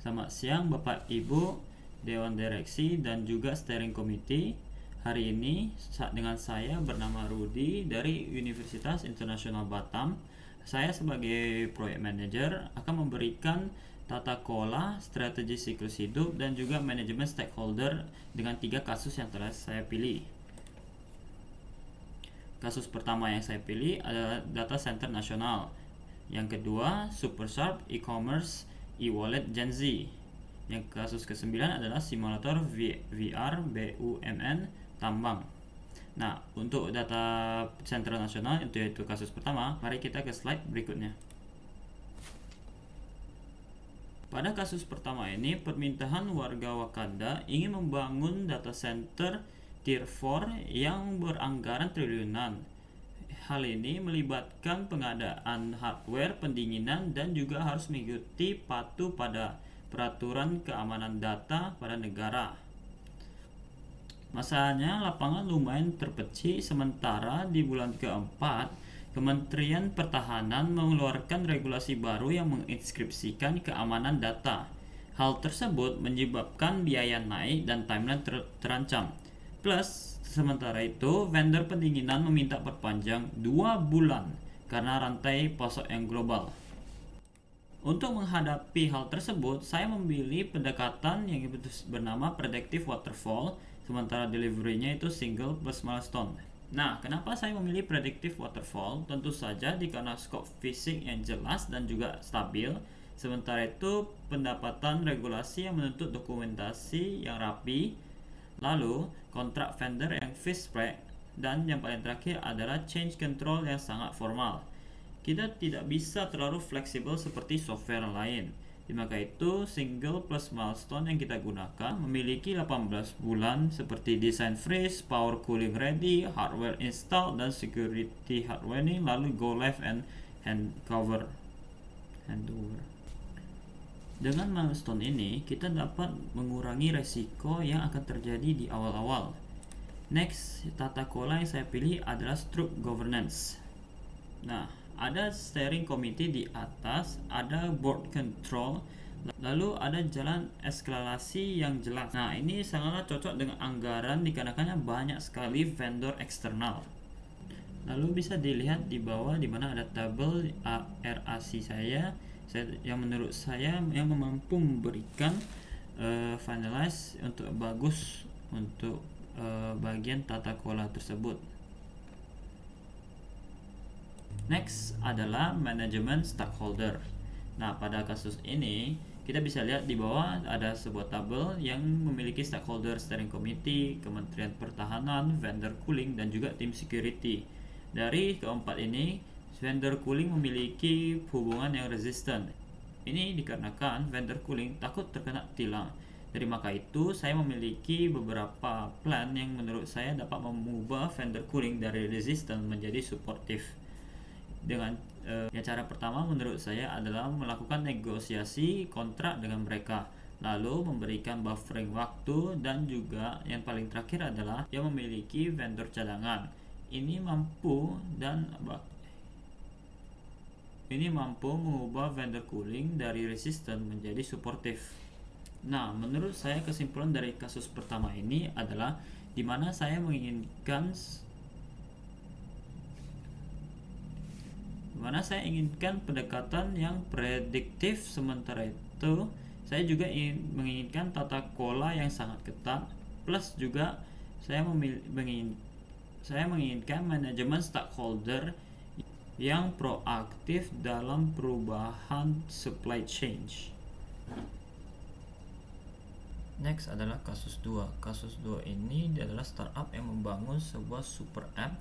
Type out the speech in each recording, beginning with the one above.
Selamat siang Bapak Ibu, Dewan Direksi dan juga Steering Committee. Hari ini dengan saya bernama Rudi dari Universitas Internasional Batam. Saya sebagai Project Manager akan memberikan tata kelola, strategi siklus hidup dan juga manajemen stakeholder dengan 3 kasus yang telah saya pilih. Kasus pertama yang saya pilih adalah Data Center Nasional. Yang kedua, SuperSharp e-commerce e-wallet Gen Z. Yang kasus ke-9 adalah simulator VR BUMN tambang. Nah, untuk data center nasional yaitu kasus pertama, mari kita ke slide berikutnya. Pada kasus pertama ini, permintaan warga Wakanda ingin membangun data center Tier 4 yang beranggaran triliunan. Hal ini melibatkan pengadaan hardware pendinginan dan juga harus mengikuti patuh pada peraturan keamanan data pada negara. Masalahnya lapangan lumayan terpecah sementara di bulan keempat Kementerian Pertahanan mengeluarkan regulasi baru yang menginskripsikan keamanan data. Hal tersebut menyebabkan biaya naik dan timeline terancam. Plus, sementara itu, vendor pendinginan meminta perpanjang 2 bulan karena rantai pasok yang global. Untuk menghadapi hal tersebut, saya memilih pendekatan yang bernama Predictive Waterfall, sementara delivery-nya itu single plus milestone. Nah, kenapa saya memilih Predictive Waterfall? Tentu saja dikarenakan skop fisik yang jelas dan juga stabil. Sementara itu, pendapatan regulasi yang menuntut dokumentasi yang rapi, lalu kontrak vendor yang fixed price, dan yang paling terakhir adalah change control yang sangat formal. Kita tidak bisa terlalu fleksibel seperti software lain. Maka itu single plus milestone yang kita gunakan memiliki 18 bulan seperti design freeze, power cooling ready, hardware install, dan security hardware ini lalu go live and handover. Dengan milestone ini, kita dapat mengurangi resiko yang akan terjadi di awal-awal. Next, tata kelola yang saya pilih adalah structured governance. Nah, ada steering committee di atas, ada board control, lalu ada jalan eskalasi yang jelas. Nah, ini sangatlah cocok dengan anggaran dikarenakan banyak sekali vendor eksternal. Lalu bisa dilihat di bawah di mana ada tabel RAC saya yang menurut saya yang mampu memberikan finalize untuk bagus untuk bagian tata kelola tersebut. Next adalah manajemen stakeholder. Nah, pada kasus ini kita bisa lihat di bawah ada sebuah tabel yang memiliki stakeholder steering committee, Kementerian Pertahanan, vendor cooling, dan juga tim security. Dari keempat ini, vendor cooling memiliki hubungan yang resisten. Ini dikarenakan vendor cooling takut terkena tilang. Dari maka itu, saya memiliki beberapa plan yang menurut saya dapat mengubah vendor cooling dari resistant menjadi supportive. Dengan cara pertama menurut saya adalah melakukan negosiasi kontrak dengan mereka, lalu memberikan buffering waktu, dan juga yang paling terakhir adalah yang memiliki vendor cadangan. Ini mampu mengubah vendor cooling dari resistant menjadi supportive. Nah, menurut saya kesimpulan dari kasus pertama ini adalah di mana saya menginginkan pendekatan yang prediktif, sementara itu saya juga menginginkan tata kelola yang sangat ketat, plus juga saya menginginkan manajemen stakeholder yang proaktif dalam perubahan supply chain. Next adalah kasus 2. Kasus 2 ini adalah startup yang membangun sebuah super app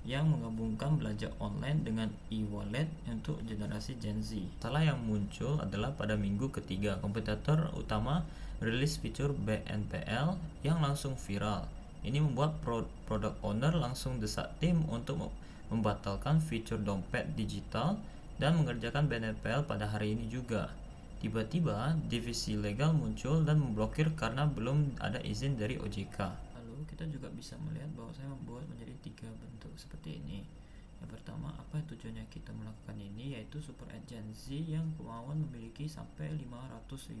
yang menggabungkan belanja online dengan e-wallet untuk generasi Gen Z. Masalah yang muncul adalah pada minggu ketiga, kompetitor utama rilis fitur BNPL yang langsung viral. Ini membuat product owner langsung desak tim untuk membatalkan fitur dompet digital dan mengerjakan BNPL pada hari ini juga. Tiba-tiba, divisi legal muncul dan memblokir karena belum ada izin dari OJK. Kita juga bisa melihat bahwa saya membuat menjadi 3 bentuk seperti ini. Yang pertama, apa tujuannya kita melakukan ini, yaitu super agency yang kemauan memiliki sampai 500.000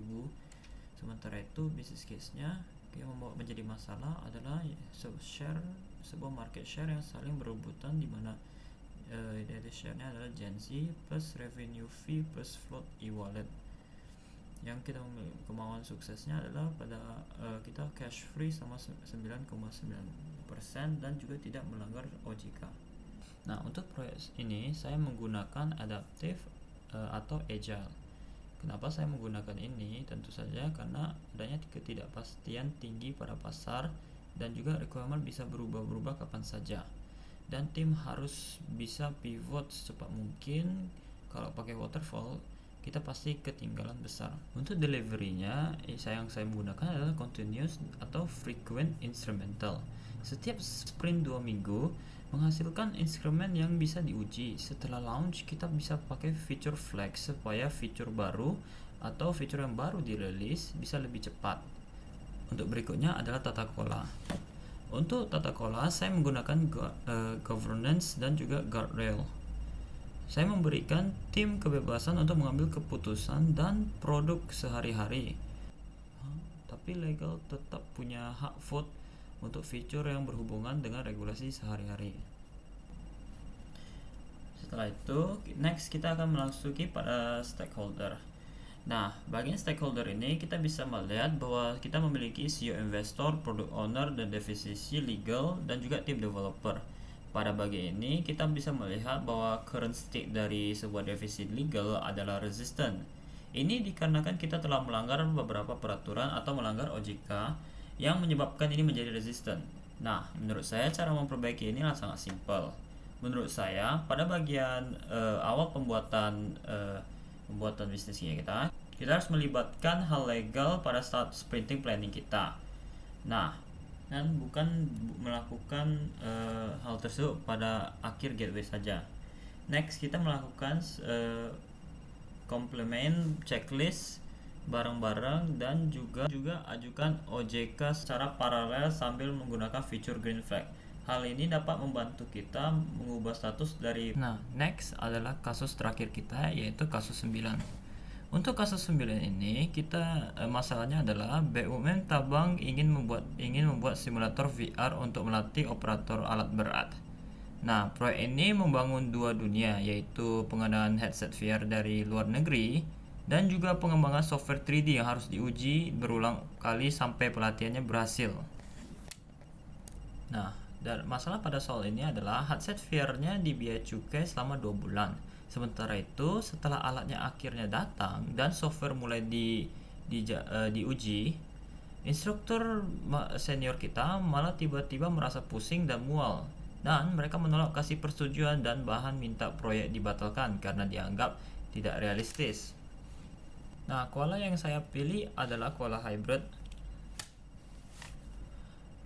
Sementara itu business case-nya yang menjadi masalah adalah sebuah market share yang saling berebutan, di mana data share-nya adalah Gen Z plus revenue fee plus float e-wallet. Yang kita kemauan suksesnya adalah pada kita cash free sama 9,9% dan juga tidak melanggar OJK. Nah, untuk proyek ini saya menggunakan adaptive atau agile. Kenapa saya menggunakan ini? Tentu saja karena adanya ketidakpastian tinggi pada pasar dan juga requirement bisa berubah-ubah kapan saja. Dan tim harus bisa pivot secepat mungkin. Kalau pakai waterfall, kita pasti ketinggalan besar. Untuk delivery-nya, yang saya menggunakan adalah continuous atau frequent instrumental. Setiap sprint 2 minggu menghasilkan instrumen yang bisa diuji. Setelah launch, kita bisa pakai feature flag supaya feature baru atau feature yang baru dirilis bisa lebih cepat. Untuk berikutnya adalah tata kelola. Untuk tata kelola, saya menggunakan governance dan juga guardrail. Saya memberikan tim kebebasan untuk mengambil keputusan dan produk sehari-hari. Tapi legal tetap punya hak vote untuk fitur yang berhubungan dengan regulasi sehari-hari. Setelah itu, next kita akan memasuki pada stakeholder. Nah, bagian stakeholder ini kita bisa melihat bahwa kita memiliki CEO investor, product owner, dan divisi legal, dan juga tim developer. Pada bagian ini, kita bisa melihat bahwa current state dari sebuah divisi legal adalah resistant. Ini dikarenakan kita telah melanggar beberapa peraturan atau melanggar OJK yang menyebabkan ini menjadi resistant. Nah, menurut saya cara memperbaiki ini sangat simpel. Menurut saya, pada bagian awal pembuatan bisnisnya kita harus melibatkan hal legal pada saat sprinting planning kita. Nah, dan bukan melakukan hal tersebut pada akhir gateway saja. Next, kita melakukan complement checklist bareng-bareng dan juga ajukan OJK secara paralel sambil menggunakan fitur green flag. Hal ini dapat membantu kita mengubah status dari. Nah, next adalah kasus terakhir kita, yaitu kasus 9. Untuk kasus 9 ini, kita masalahnya adalah BUMN Tabang ingin membuat simulator VR untuk melatih operator alat berat. Nah, proyek ini membangun dua dunia, yaitu pengadaan headset VR dari luar negeri dan juga pengembangan software 3D yang harus diuji berulang kali sampai pelatihannya berhasil. Nah, dan masalah pada soal ini adalah headset VR-nya dibiayai cukai selama 2 bulan. Sementara itu, setelah alatnya akhirnya datang dan software mulai diuji, instruktur senior kita malah tiba-tiba merasa pusing dan mual. Dan mereka menolak kasih persetujuan dan bahan minta proyek dibatalkan karena dianggap tidak realistis. Nah, koala yang saya pilih adalah koala hybrid.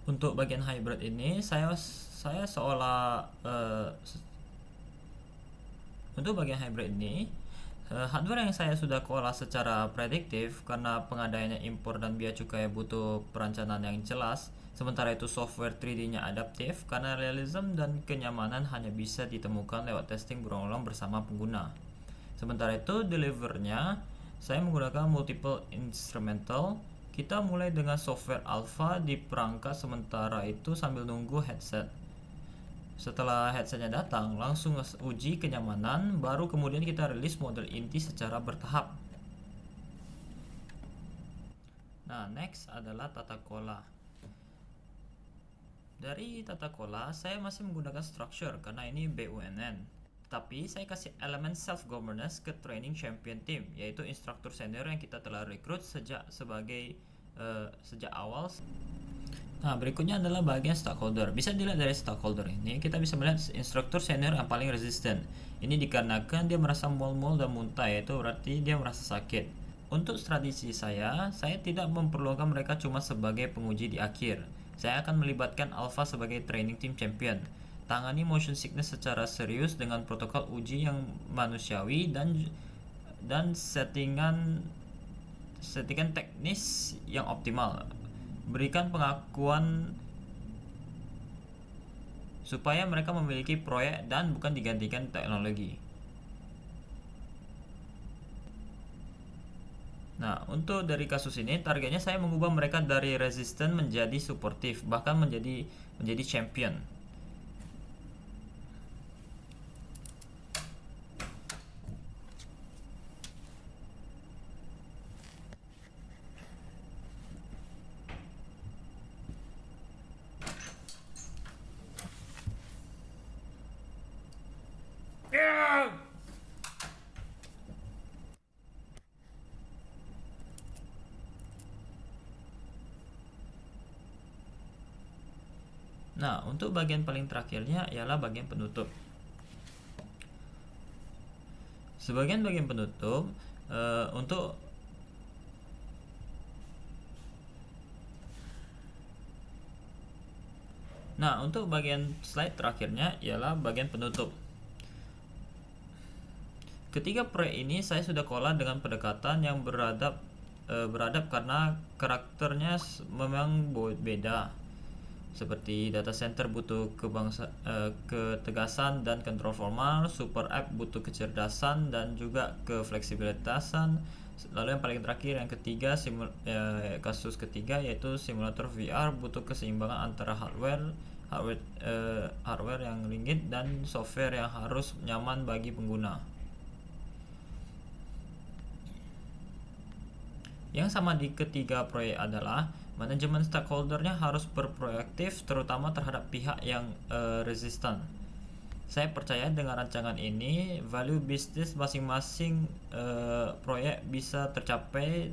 Untuk bagian hybrid ini untuk bagian hybrid ini hardware yang saya sudah kelola secara prediktif karena pengadaannya impor dan biaya cukai butuh perencanaan yang jelas. Sementara itu software 3D-nya adaptif karena realism dan kenyamanan hanya bisa ditemukan lewat testing berulang-ulang bersama pengguna. Sementara itu delivernya saya menggunakan multiple instrumental. Kita mulai dengan software alpha di perangkat sementara itu sambil nunggu headset. Setelah headsetnya datang, langsung uji kenyamanan, baru kemudian kita rilis model inti secara bertahap. Nah, next adalah tata kelola. Dari tata kelola, saya masih menggunakan structure karena ini BUMN. Tapi saya kasih elemen self-governance ke training champion team, yaitu instruktur senior yang kita telah rekrut sejak awal. Nah, berikutnya adalah bagian stakeholder. Bisa dilihat dari stakeholder ini, kita bisa melihat instruktur senior yang paling resisten. Ini dikarenakan dia merasa mual-mual dan muntah, yaitu berarti dia merasa sakit. Untuk strategi saya tidak memperlukan mereka cuma sebagai penguji di akhir. Saya akan melibatkan Alpha sebagai training team champion. Tangani motion sickness secara serius dengan protokol uji yang manusiawi dan settingan teknis yang optimal. Berikan pengakuan supaya mereka memiliki proyek dan bukan digantikan teknologi. Nah, untuk dari kasus ini targetnya saya mengubah mereka dari resisten menjadi suportif, bahkan menjadi champion. Nah, untuk bagian paling terakhirnya ialah bagian penutup. Sebagian bagian penutup untuk untuk bagian slide terakhirnya ialah bagian penutup. Ketiga proyek ini saya sudah kelola dengan pendekatan yang beradab karena karakternya memang beda. Seperti data center butuh ketegasan dan kontrol formal, super app butuh kecerdasan dan juga kefleksibilitasan. Lalu yang paling terakhir yang ketiga, kasus ketiga yaitu simulator VR butuh keseimbangan antara hardware yang ringgit dan software yang harus nyaman bagi pengguna. Yang sama di ketiga proyek adalah manajemen stakeholdernya harus berproaktif, terutama terhadap pihak yang resisten. Saya percaya dengan rancangan ini, value bisnis masing-masing proyek bisa tercapai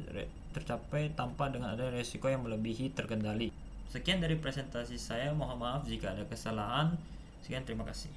tanpa dengan ada resiko yang melebihi terkendali. Sekian dari presentasi saya, mohon maaf jika ada kesalahan. Sekian, terima kasih.